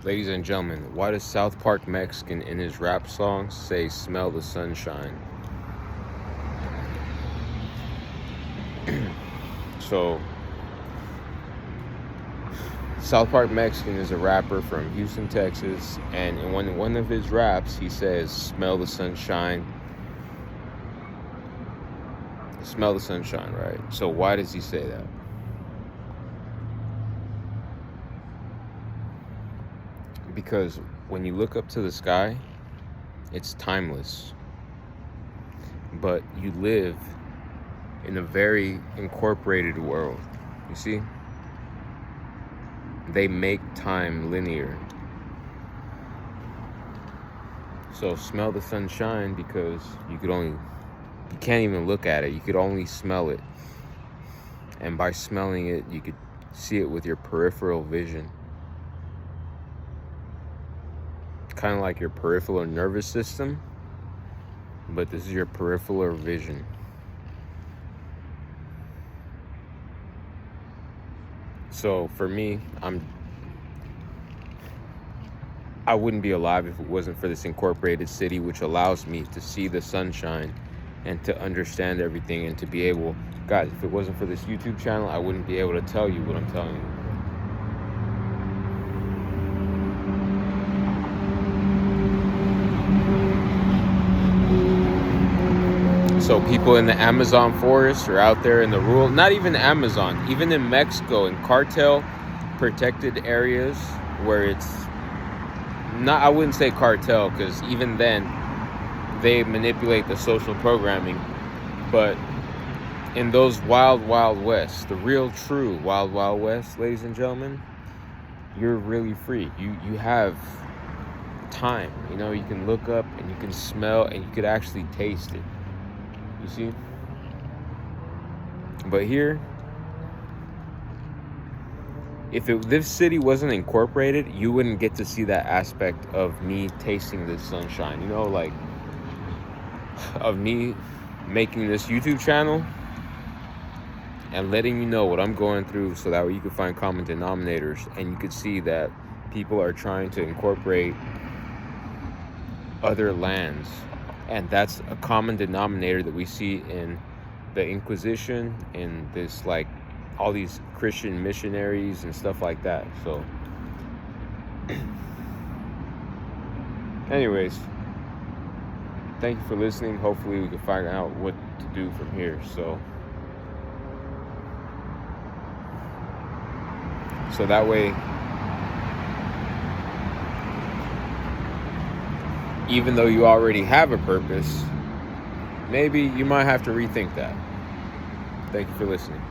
Ladies and gentlemen, why does South Park Mexican in his rap songs say smell the sunshine? So, South Park Mexican is a rapper from Houston, Texas, and in one of his raps, he says, smell the sunshine. Smell the sunshine, right? So why does he say that? Because when you look up to the sky, it's timeless. But you live in a very incorporated world. You see? They make time linear. So smell the sunshine because you can't even look at it. You could only smell it. And by smelling it, you could see it with your peripheral vision. Kind of like your peripheral nervous system, but this is your peripheral vision. So for me, I wouldn't be alive if it wasn't for this incorporated city, which allows me to see the sunshine and to understand everything and to be able, guys, if it wasn't for this YouTube channel, I wouldn't be able to tell you what I'm telling you. So people in the Amazon forest or out there in the rural, not even Amazon, even in Mexico, in cartel protected areas where it's not, I wouldn't say cartel because even then they manipulate the social programming, but in those wild west, the real true wild west, ladies and gentlemen, you're really free. You have time, you can look up and you can smell and you could actually taste it. You see? But here, if this city wasn't incorporated, you wouldn't get to see that aspect of me tasting this sunshine. Like of me making this YouTube channel and letting you know what I'm going through so that way you can find common denominators and you could see that people are trying to incorporate other lands. And that's a common denominator that we see in the Inquisition, in this, like, all these Christian missionaries and stuff like that. So, anyways, thank you for listening. Hopefully we can find out what to do from here. So that way, even though you already have a purpose, maybe you might have to rethink that. Thank you for listening.